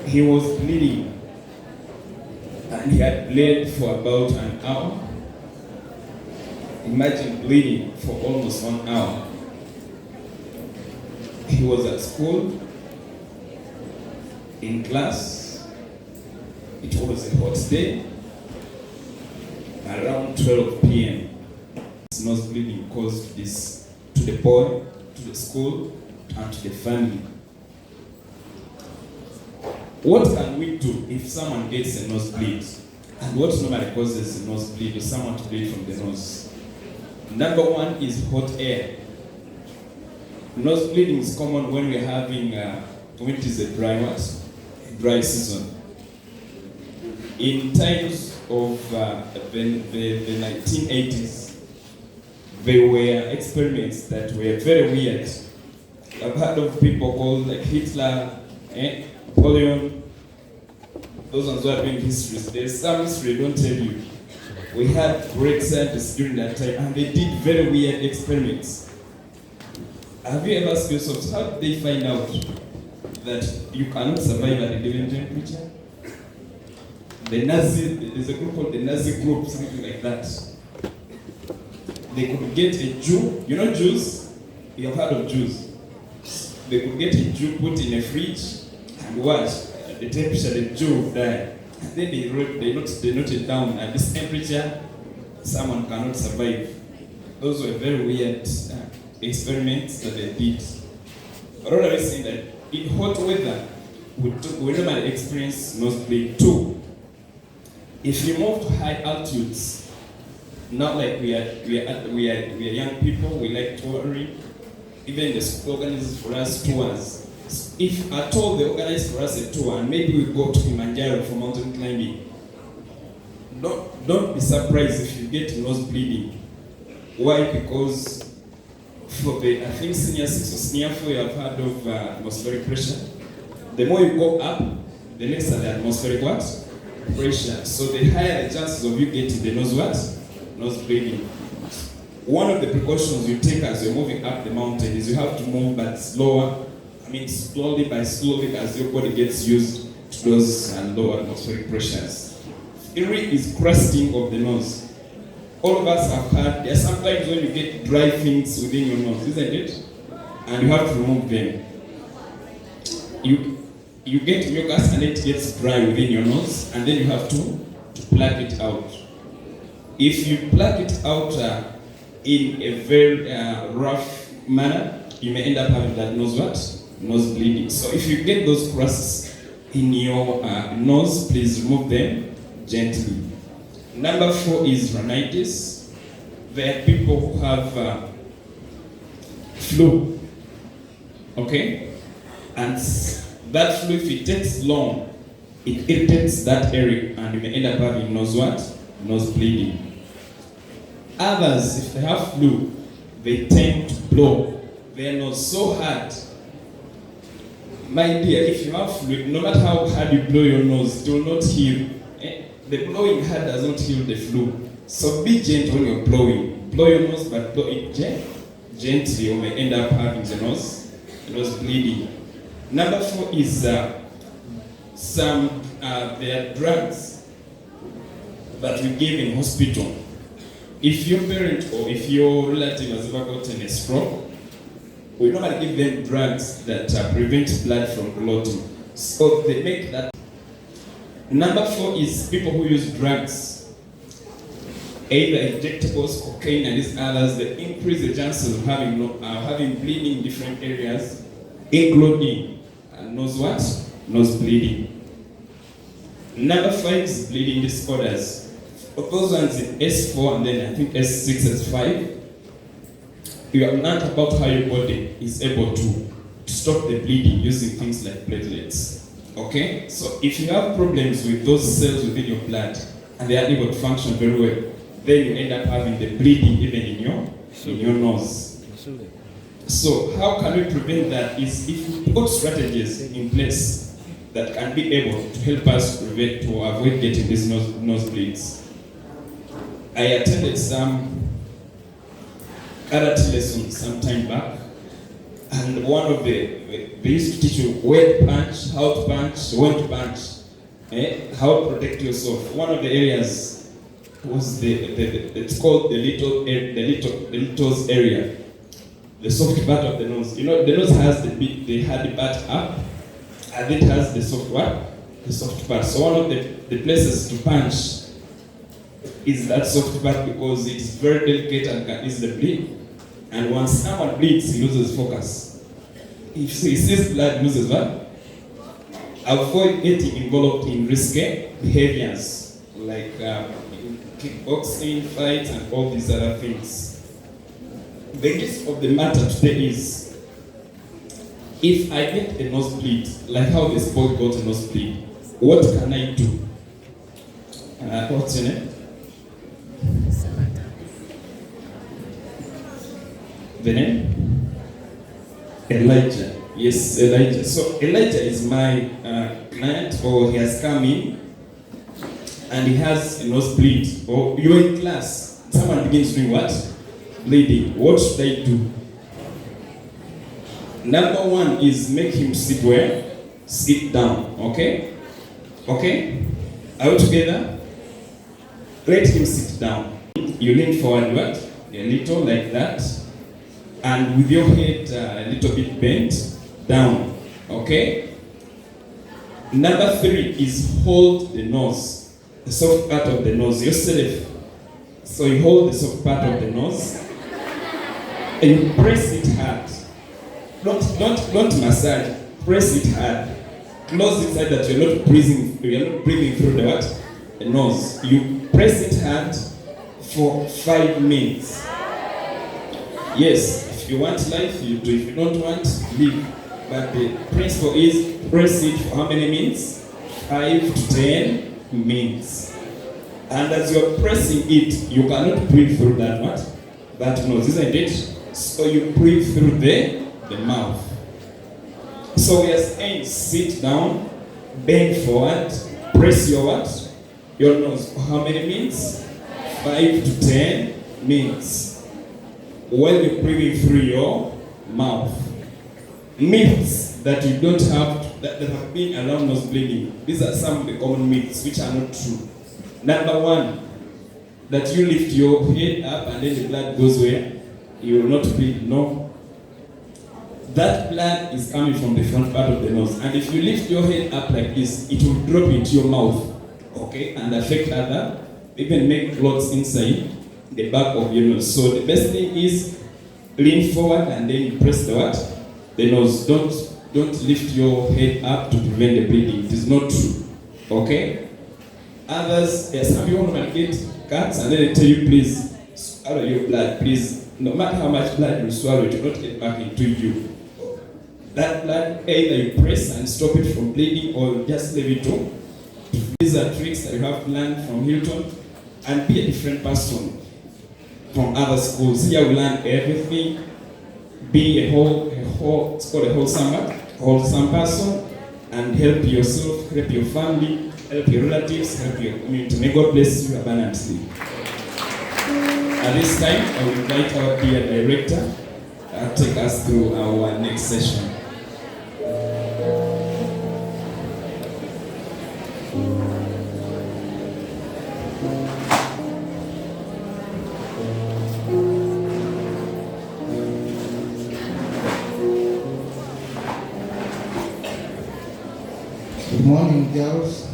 He was bleeding, and he had bled for about an hour. Imagine bleeding for almost 1 hour. He was at school, in class. It was a hot day. Around 12 p.m. His nose bleeding caused this to the boy, to the school, and to the family. What can we do if someone gets a nosebleed? And what normally causes a nosebleed or someone to bleed from the nose? Number one is hot air. Nose bleeding is common when we're having, when it is a dry season. In times of the 1980s, there were experiments that were very weird. I've heard of people called like Hitler, Napoleon. Those ones who are doing histories. There's some history, don't tell you. We had great scientists during that time, and they did very weird experiments. Have you ever asked yourself, how did they find out that you cannot survive at a given temperature? There's a group called the Nazi group, something like that. They could get a Jew, you know Jews? You have heard of Jews. They could get a Jew, put in a fridge, and watch the temperature the Jew would die. And then they noted down at this temperature, someone cannot survive. Those were very weird experiments that they did. But what I was saying that in hot weather, we normally experience nosebleed too. If you move to high altitudes, not like we are young people, we like touring. Even the school organizes for us tours. If at all they organize for us a tour and maybe we go to Kilimanjaro for mountain climbing, don't be surprised if you get nose bleeding. Why? Because for the, I think senior 6 or senior 4, you have heard of atmospheric pressure. The more you go up, the next are the atmospheric what? Pressure. So the higher the chances of you getting the nose what? Nose bleeding. One of the precautions you take as you're moving up the mountain is you have to move but slower. I mean slowly by slowly as your body gets used to those lower atmospheric pressures. Theory is crusting of the nose. All of us have had, there are sometimes when you get dry things within your nose, isn't it? And you have to remove them. You get mucus and it gets dry within your nose, and then you have to pluck it out. If you pluck it out in a very rough manner, you may end up having that nose what? Nose bleeding. So if you get those crusts in your nose, please remove them gently. Number 4 is rhinitis. There are people who have flu, okay? And that flu, if it takes long, it irritates that area and you may end up having nose what? Nose bleeding. Others, if they have flu, they tend to blow their nose so hard. My dear, if you have flu, no matter how hard you blow your nose, it will not heal. The blowing hard does not heal the flu. So be gentle when you're blowing. Blow your nose, but blow it gently, or may end up having the nose bleeding. Number 4 is there are drugs that we give in hospital. If your parent or if your relative has ever gotten a stroke, we normally give them drugs that prevent blood from clotting. So they make that. Number 4 is people who use drugs, either injectables, cocaine, and these others. They increase the chances of having bleeding in different areas, including nose what? Nose bleeding. Number 5 is bleeding disorders. Of those ones in S4 and then I think S6, S5, you have learned about how your body is able to stop the bleeding using things like platelets. Okay? So if you have problems with those cells within your blood and they are able to function very well, then you end up having the bleeding even in your nose. So how can we prevent that? Is if we put strategies in place that can be able to help us prevent or avoid getting these nosebleeds. I attended some karate lessons some time back, And one of they used to teach you where to punch, how to punch, when to punch, how to protect yourself. One of the areas was it's called the little's area, the soft part of the nose. You know, the nose has the hard part up, and it has the soft part, the soft part. So one of the places to punch is that soft part because it is very delicate and can easily bleed. And once someone bleeds, he loses focus. If he sees blood, he loses what? Avoid getting involved in risky behaviors like kickboxing, fights, and all these other things. The gist of the matter today is, if I get a nosebleed, like how this boy got a nosebleed, what can I do? What's your name? The name? Elijah. Yes, Elijah. So Elijah is my client, or he has come in and he has a nosebleed. Or you're in class, someone begins doing what? Bleeding. What should I do? Number one is make him sit where? Sit down. Okay? Okay? Are we together? Let him sit down. You lean forward what? A little like that. And with your head a little bit bent down, okay? Number three is hold the nose, the soft part of the nose yourself. So you hold the soft part of the nose and you press it hard. Don't massage. Press it hard. Close it so that you're not breathing through the what? The nose. You press it hard for 5 minutes. Yes. If you want life, you do. If you don't want, leave. But the principle is press it for how many minutes? 5 to 10 minutes. And as you're pressing it, you cannot breathe through that what? That nose, isn't it? So you breathe through the mouth. So we are saying sit down, bend forward, press your what? Your nose for how many minutes? 5 to 10 minutes. While you're breathing through your mouth. Myths that you don't have, that have been around nose bleeding. These are some of the common myths which are not true. Number one, that you lift your head up and then the blood goes where? You will not bleed. No. That blood is coming from the front part of the nose. And if you lift your head up like this, it will drop into your mouth. Okay? And affect other, even make clots inside the back of your nose. So the best thing is lean forward and then you press the what? The nose. Don't lift your head up to prevent the bleeding. It is not true. Okay? Others, some people normally get cuts and then they tell you, please swallow your blood. Please, no matter how much blood you swallow, it will not get back into you. That blood, either you press and stop it from bleeding or just leave it to. These are tricks that you have learned from Hilton, and be a different person from other schools. Here we learn everything. Be it's called a wholesome person, and help yourself, help your family, help your relatives, help your community. May God bless you abundantly. At this time, I will invite our dear director to take us through our next session. Good morning, girls.